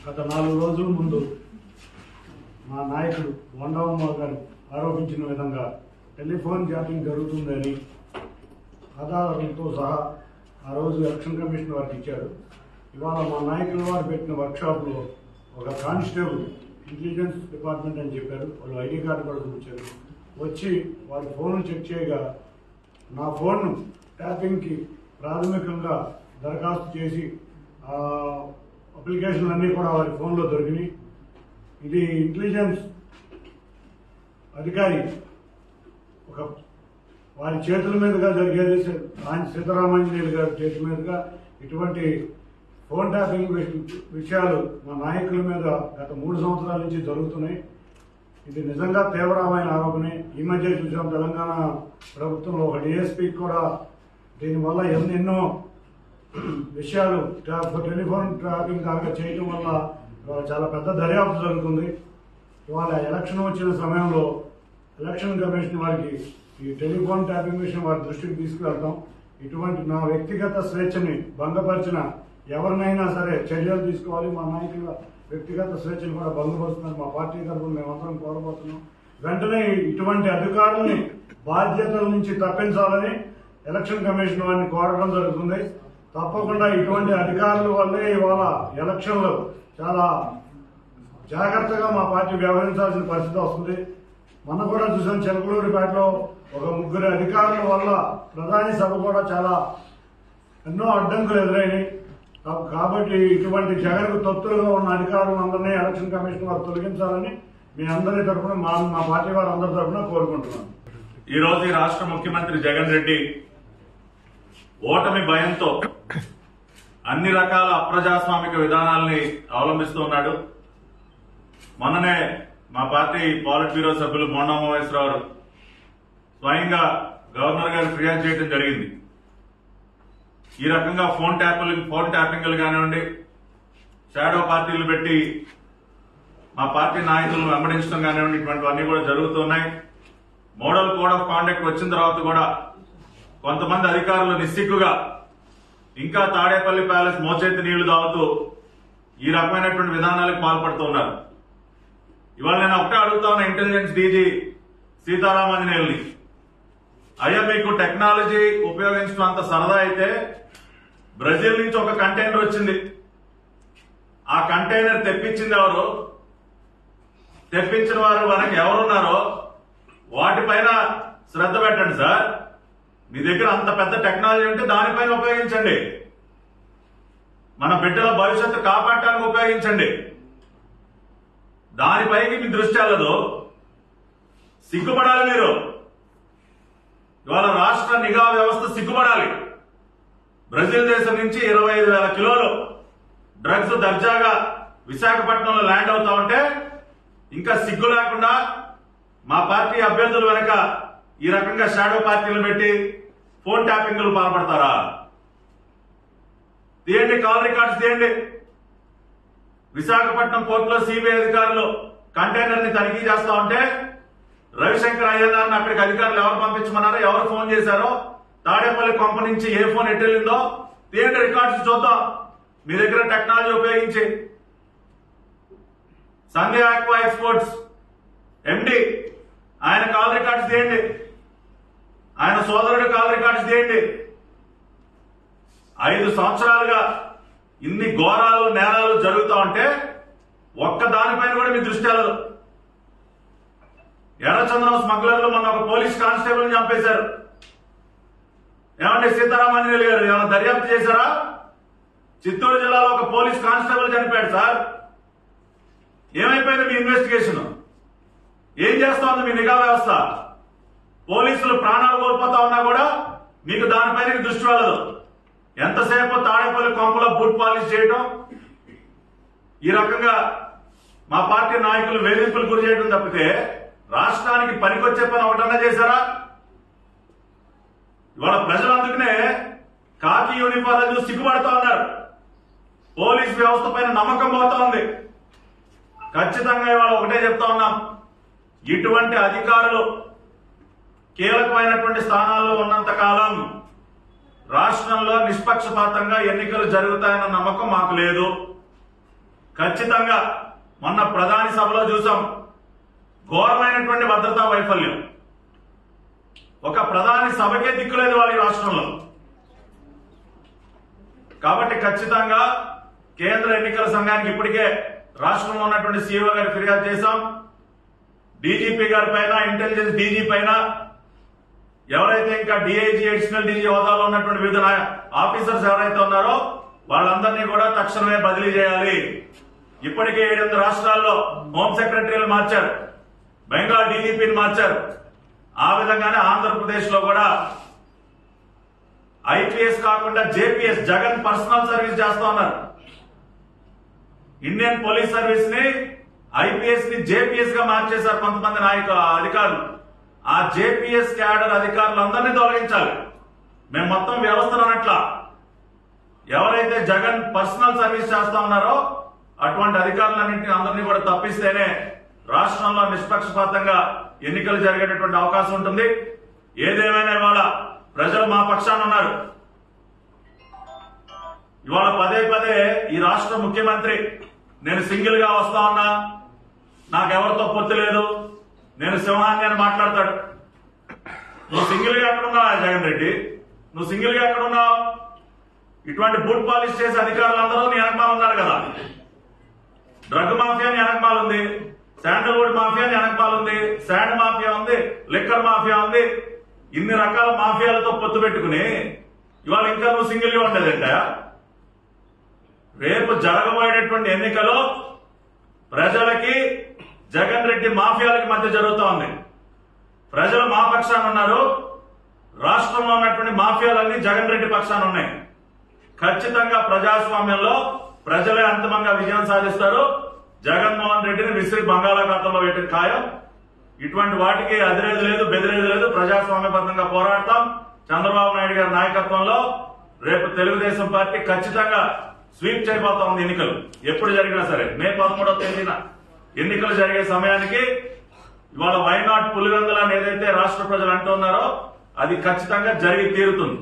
గత 4 రోజుల ముందు మా నాయకుడు బొండమ్మ గారు ఆరోపించిన విధంగా టెలిఫోన్ ట్యాపింగ్ జరుగుతుందని ఆధారాలతో సహా ఆ రోజు ఎలక్షన్ కమిషన్ వారికి ఇచ్చారు. ఇవాళ మా నాయకుల వారు పెట్టిన వర్క్షాప్లో ఒక కానిస్టేబుల్ ఇంటెలిజెన్స్ డిపార్ట్మెంట్ అని చెప్పారు. వాళ్ళు ఐడి కార్డు కూడా చూపించారు. వచ్చి వాళ్ళ ఫోన్ చెక్ చేయగా నా ఫోన్ ట్యాపింగ్కి ప్రాథమికంగా దరఖాస్తు చేసి అప్లికేషన్లు అన్నీ కూడా వారి ఫోన్లో దొరికినాయి. ఇది ఇంటెలిజెన్స్ అధికారి ఒక వారి చేతుల మీదుగా జరిగేది. సీతారామాంజనేయులు గారి చేతుల మీదుగా ఇటువంటి ఫోన్ ట్యాపింగ్ విషయాలు మా నాయకుల మీద గత 3 సంవత్సరాల నుంచి జరుగుతున్నాయి. ఇది నిజంగా తీవ్రమైన ఆరోపణే. ఈ మధ్య చూసాం తెలంగాణ ప్రభుత్వంలో ఒక డిఎస్పీ కూడా దీనివల్ల ఎన్నెన్నో విషయాలు టెలిఫోన్ ట్యాపింగ్ కాక చేయడం వల్ల చాలా పెద్ద దర్యాప్తు జరుగుతుంది. ఇవాళ ఎలక్షన్ వచ్చిన సమయంలో ఎలక్షన్ కమిషన్ వారికి ఈ టెలిఫోన్ ట్యాపింగ్ విషయం వారి దృష్టికి తీసుకువెళ్తాం. ఇటువంటి నా వ్యక్తిగత స్వేచ్ఛని భంగపరిచిన ఎవరినైనా సరే చర్యలు తీసుకోవాలి. మా నాయకుల వ్యక్తిగత స్వేచ్ఛను కూడా భంగపరుస్తున్నారు. మా పార్టీ తరఫున మేమందరం కోరబోతున్నాం. వెంటనే ఇటువంటి అధికారుల్ని బాధ్యతల నుంచి తప్పించాలని ఎలక్షన్ కమిషన్ వారిని కోరడం జరుగుతుంది. తప్పకుండా ఇటువంటి అధికారుల వల్లే ఇవాళ ఎలక్షన్లు చాలా జాగ్రత్తగా మా పార్టీ వ్యవహరించాల్సిన పరిస్థితి వస్తుంది. మొన్న కూడా చూసాం చిలకలూరిపేటలో ఒక 3 అధికారుల వల్ల ప్రధాని సభ కూడా చాలా ఎన్నో అడ్డంకులు ఎదురైనాయి. కాబట్టి ఇటువంటి జగన్కు తొత్తులుగా ఉన్న అధికారులందరినీ ఎలక్షన్ కమిషన్ వారు తొలగించాలని మీ అందరి తరఫున మా పార్టీ వారు అందరి తరఫున కోరుకుంటున్నాను. ఈ రోజు ఈ రాష్ట్ర ముఖ్యమంత్రి జగన్ రెడ్డి ఓటమి భయంతో అన్ని రకాల అప్రజాస్వామిక విధానాల్ని అవలంబిస్తూ ఉన్నాడు. మొన్ననే మా పార్టీ పాలిట్ బ్యూరో సభ్యులు బొండమ్మ స్వయంగా గవర్నర్ గారు ఫిర్యాదు చేయడం జరిగింది. ఈ రకంగా ఫోన్ ట్యాపింగ్లు కానివ్వండి, షాడో పార్టీలు పెట్టి మా పార్టీ నాయకులను వెంబడించడం కానివ్వండి, ఇటువంటివన్నీ కూడా జరుగుతున్నాయి. మోడల్ కోడ్ ఆఫ్ కాండక్ట్ వచ్చిన తర్వాత కూడా కొంతమంది అధికారులు నిస్సిగ్గుగా ఇంకా తాడేపల్లి ప్యాలెస్ మోచేతి నీళ్లు తాగుతూ ఈ రకమైనటువంటి విధానాలకు పాల్పడుతున్నారు. ఇవాళ నేను ఒకటే అడుగుతా ఉన్నా ఇంటెలిజెన్స్ డీజీ సీతారామాంజనేయుల్ని, అయ్యా మీకు టెక్నాలజీ ఉపయోగించడం అంత సరదా అయితే బ్రెజిల్ నుంచి ఒక కంటైనర్ వచ్చింది. ఆ కంటైనర్ తెప్పించింది ఎవరు, తెప్పించిన వారు మనకి ఎవరున్నారో వాటిపైన శ్రద్ధ పెట్టండి సార్. మీ దగ్గర అంత పెద్ద టెక్నాలజీ ఉంటే దానిపైన ఉపయోగించండి. మన బిడ్డల భవిష్యత్తు కాపాడటానికి ఉపయోగించండి. దానిపైకి మీ దృష్టి వెళ్ళదు. సిగ్గుపడాలి మీరు. ఇవాళ రాష్ట్ర నిఘా వ్యవస్థ సిగ్గుపడాలి. బ్రెజిల్ దేశం నుంచి 25,000 కిలోలు డ్రగ్స్ దర్జాగా విశాఖపట్నంలో ల్యాండ్ అవుతా ఉంటే ఇంకా సిగ్గు లేకుండా మా పార్టీ అభ్యర్థుల వెనక ఈ రకంగా షాడో పార్టీలు పెట్టి ఫోన్ ట్యాపింగ్లు పాల్పడతారా? తీయండి, కాల్ రికార్డ్స్ తీయండి. విశాఖపట్నం పోర్టులో సిబిఐ అధికారులు కంటైనర్ ని తనిఖీ చేస్తా ఉంటే రవిశంకర్ అయ్యన్నారిని అక్కడికి అధికారులు ఎవరు పంపించమన్నారో, ఎవరు ఫోన్ చేశారో, తాడేపల్లి కొంప నుంచి ఏ ఫోన్ ఎట్టెళ్ళిందో తీయండి, రికార్డ్స్ చూద్దాం. మీ దగ్గర టెక్నాలజీ ఉపయోగించి సంధ్య ఆక్వా ఎక్స్పోర్ట్స్ ఎండి ఆయన కాల్ రికార్డ్స్ తీయండి, ఆయన సోదరుడు కాల్ రికార్డ్స్ తీయండి. 5 సంవత్సరాలుగా ఇన్ని ఘోరాలు నేరాలు జరుగుతూ ఉంటే ఒక్క దానిపైన కూడా మీ దృష్టి వెళ్ళదు. ఎర్రచంద్రం స్మగ్లర్లు మొన్న ఒక పోలీస్ కానిస్టేబుల్ ని చంపేశారు. ఏమంటే సీతారామాంజనేయులు గారు ఏమైనా దర్యాప్తు చేశారా? చిత్తూరు జిల్లాలో ఒక పోలీస్ కానిస్టేబుల్ చనిపోయాడు సార్. ఏమైపోయింది మీ ఇన్వెస్టిగేషన్? ఏం చేస్తా ఉంది మీ నిఘా వ్యవస్థ? పోలీసులు ప్రాణాలు కోల్పోతా ఉన్నా కూడా మీకు దానిపైన దృష్టి వెళ్ళదు. ఎంతసేపు తాడేపల్లి కొంపలో బూట్ పాలిష్ చేయడం, ఈ రకంగా మా పార్టీ నాయకులు వేధింపులు గురి చేయడం తప్పితే రాష్ట్రానికి పనికొచ్చే పని ఒకటన్నా చేశారా? ఇవాళ ప్రజలు అందుకనే కాకి యూనిఫార్మ్ చూసి సిగ్గుపడతా ఉన్నారు. పోలీస్ వ్యవస్థ పైన నమ్మకం పోతా ఉంది. ఖచ్చితంగా ఇవాళ ఒకటే చెప్తా ఉన్నాం, ఇటువంటి అధికారులు కీలకమైనటువంటి స్థానాల్లో ఉన్నంత కాలం రాష్ట్రంలో నిష్పక్షపాతంగా ఎన్నికలు జరుగుతాయన్న నమ్మకం మాకు లేదు. ఖచ్చితంగా మొన్న ప్రధాని సభలో చూసాం ఘోరమైనటువంటి భద్రతా వైఫల్యం. ఒక ప్రధాని సభకే దిక్కులేదు వాళ్ళ రాష్ట్రంలో. కాబట్టి ఖచ్చితంగా కేంద్ర ఎన్నికల సంఘానికి ఇప్పటికే రాష్ట్రంలో ఉన్నటువంటి సీఈఓ గారికి ఫిర్యాదు చేశాం. డీజీపీ గారి పైన, ఇంటెలిజెన్స్ డీజీ పైన, ఎవరైతే ఇంకా డీఐజీ, అడిషనల్ డీజీ హోదాలో ఉన్నటువంటి వివిధ ఆఫీసర్స్ ఎవరైతే ఉన్నారో వాళ్ళందరినీ కూడా తక్షణమే బదిలీ చేయాలి. ఇప్పటికే 7 రాష్ట్రాల్లో హోం సెక్రటరీలు మార్చారు, బెంగాల్ డీజీపీని మార్చారు. ఆ విధంగానే ఆంధ్రప్రదేశ్ లో కూడా ఐపీఎస్ కాకుండా జేపీఎస్, జగన్ పర్సనల్ సర్వీస్ చేస్తా ఉన్నారు. ఇండియన్ పోలీస్ సర్వీస్ ని ఐపీఎస్ ని జేపీఎస్ గా మార్చేశారు కొంతమంది అధికారులు. ఆ జేపీఎస్ క్యాడర్ అధికారులందరినీ తొలగించాలి. మేము మొత్తం వ్యవస్థను అన్నట్ల ఎవరైతే జగన్ పర్సనల్ సర్వీస్ చేస్తా ఉన్నారో అటువంటి అధికారులన్నింటినీ అందరినీ కూడా తప్పిస్తేనే రాష్ట్రంలో నిష్పక్షపాతంగా ఎన్నికలు జరిగేటటువంటి అవకాశం ఉంటుంది. ఏదేమైనా ఇవాళ ప్రజలు మా పక్షాన ఉన్నారు. ఇవాళ పదే పదే ఈ రాష్ట్ర ముఖ్యమంత్రి నేను సింగిల్ గా వస్తా ఉన్నా, నాకెవరితో పొత్తు లేదు, నేను సింహాన్ని అని మాట్లాడతాడు. నువ్వు సింగిల్ గా ఎక్కడున్నావా జగన్ రెడ్డి? నువ్వు సింగిల్ గా ఎక్కడున్నావు? ఇటువంటి బూట్ పాలిష్ చేసే అధికారులందరూ నీ వెనకమాల ఉన్నారు కదా. డ్రగ్ మాఫియా నీ వెనకమాల ఉంది, శాండల్వుడ్ మాఫియా నీ వెనకమాల ఉంది, శాండ్ మాఫియా ఉంది, లిక్కర్ మాఫియా ఉంది. ఇన్ని రకాల మాఫియాలతో పొత్తు పెట్టుకుని ఇవాళ ఇంకా నువ్వు సింగిల్ గా ఉండేదంట. రేపు జరగబోయేటటువంటి ఎన్నికలో ప్రజలకి జగన్ రెడ్డి మాఫియాలకి మధ్య జరుగుతూ ఉంది. ప్రజలు మా పక్షాన ఉన్నారు, రాష్ట్రంలో ఉన్నటువంటి మాఫియాలన్నీ జగన్ రెడ్డి పక్షాన ఉన్నాయి. ఖచ్చితంగా ప్రజాస్వామ్యంలో ప్రజలే అంతిమంగా విజయం సాధిస్తారు. జగన్మోహన్ రెడ్డిని విసిరి బంగాళాఖాతంలో పెట్టిన ఖాయం. ఇటువంటి వాటికి అదిరేది లేదు, బెదిరేది లేదు. ప్రజాస్వామ్యబద్ధంగా పోరాడతాం. చంద్రబాబు నాయుడు గారి నాయకత్వంలో రేపు తెలుగుదేశం పార్టీ ఖచ్చితంగా స్వీప్ చేయబోతా ఉంది ఎన్నికలు. ఎప్పుడు జరిగినా సరే మే 13వ తేదీన ఎన్నికలు జరిగే సమయానికి ఇవాళ వైనాట్ పులివెందుల అని ఏదైతే రాష్ట్ర ప్రజలు అంటున్నారో అది ఖచ్చితంగా జరిగి తీరుతుంది.